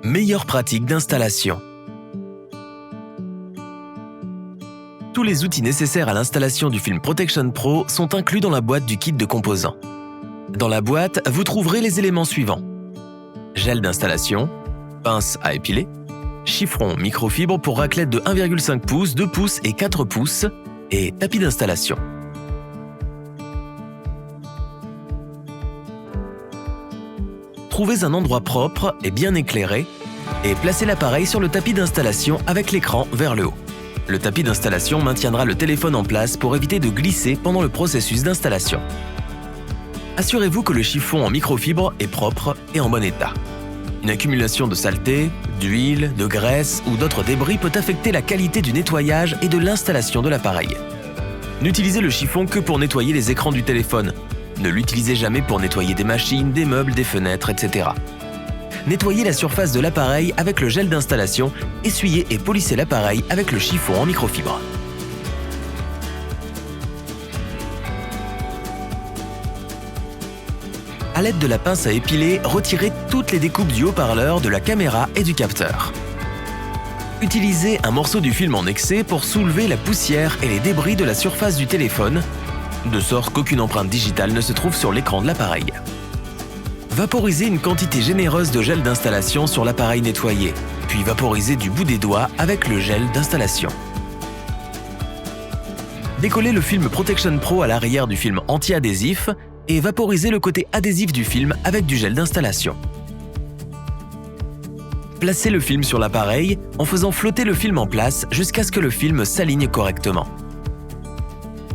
Meilleures pratiques d'installation. Tous les outils nécessaires à l'installation du film Protection Pro sont inclus dans la boîte du kit de composants. Dans la boîte, vous trouverez les éléments suivants: gel d'installation, pince à épiler, chiffon microfibre pour raclette de 1,5 pouces, 2 pouces et 4 pouces et tapis d'installation. Trouvez un endroit propre et bien éclairé et placez l'appareil sur le tapis d'installation avec l'écran vers le haut. Le tapis d'installation maintiendra le téléphone en place pour éviter de glisser pendant le processus d'installation. Assurez-vous que le chiffon en microfibre est propre et en bon état. Une accumulation de saleté, d'huile, de graisse ou d'autres débris peut affecter la qualité du nettoyage et de l'installation de l'appareil. N'utilisez le chiffon que pour nettoyer les écrans du téléphone. Ne l'utilisez jamais pour nettoyer des machines, des meubles, des fenêtres, etc. Nettoyez la surface de l'appareil avec le gel d'installation, essuyez et polissez l'appareil avec le chiffon en microfibre. À l'aide de la pince à épiler, retirez toutes les découpes du haut-parleur, de la caméra et du capteur. Utilisez un morceau du film en excès pour soulever la poussière et les débris de la surface du téléphone, de sorte qu'aucune empreinte digitale ne se trouve sur l'écran de l'appareil. Vaporisez une quantité généreuse de gel d'installation sur l'appareil nettoyé, puis vaporisez du bout des doigts avec le gel d'installation. Décollez le film Protection Pro à l'arrière du film anti-adhésif et vaporisez le côté adhésif du film avec du gel d'installation. Placez le film sur l'appareil en faisant flotter le film en place jusqu'à ce que le film s'aligne correctement.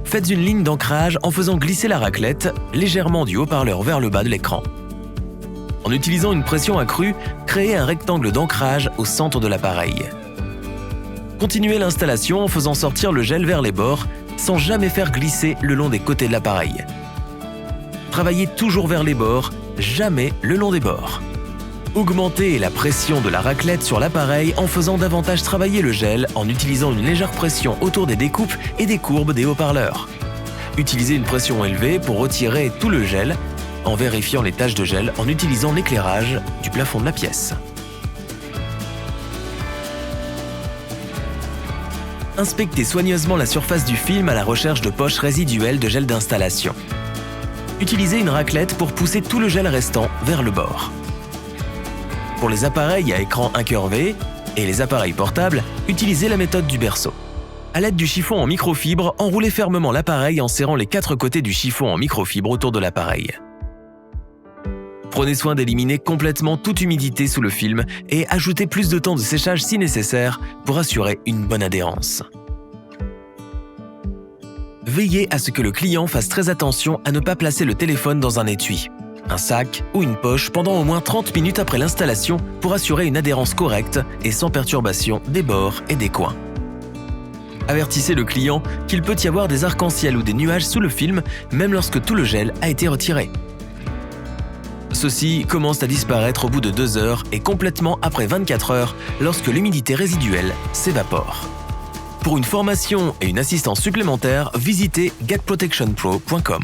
Faites une ligne d'ancrage en faisant glisser la raclette légèrement du haut-parleur vers le bas de l'écran. En utilisant une pression accrue, créez un rectangle d'ancrage au centre de l'appareil. Continuez l'installation en faisant sortir le gel vers les bords sans jamais faire glisser le long des côtés de l'appareil. Travaillez toujours vers les bords, jamais le long des bords. Augmentez la pression de la raclette sur l'appareil en faisant davantage travailler le gel en utilisant une légère pression autour des découpes et des courbes des haut-parleurs. Utilisez une pression élevée pour retirer tout le gel en vérifiant les taches de gel en utilisant l'éclairage du plafond de la pièce. Inspectez soigneusement la surface du film à la recherche de poches résiduelles de gel d'installation. Utilisez une raclette pour pousser tout le gel restant vers le bord. Pour les appareils à écran incurvé et les appareils portables, utilisez la méthode du berceau. À l'aide du chiffon en microfibre, enroulez fermement l'appareil en serrant les 4 côtés du chiffon en microfibre autour de l'appareil. Prenez soin d'éliminer complètement toute humidité sous le film et ajoutez plus de temps de séchage si nécessaire pour assurer une bonne adhérence. Veillez à ce que le client fasse très attention à ne pas placer le téléphone dans un étui, un sac ou une poche pendant au moins 30 minutes après l'installation pour assurer une adhérence correcte et sans perturbation des bords et des coins. Avertissez le client qu'il peut y avoir des arcs-en-ciel ou des nuages sous le film même lorsque tout le gel a été retiré. Ceux-ci commencent à disparaître au bout de 2 heures et complètement après 24 heures lorsque l'humidité résiduelle s'évapore. Pour une formation et une assistance supplémentaire, visitez getprotectionpro.com.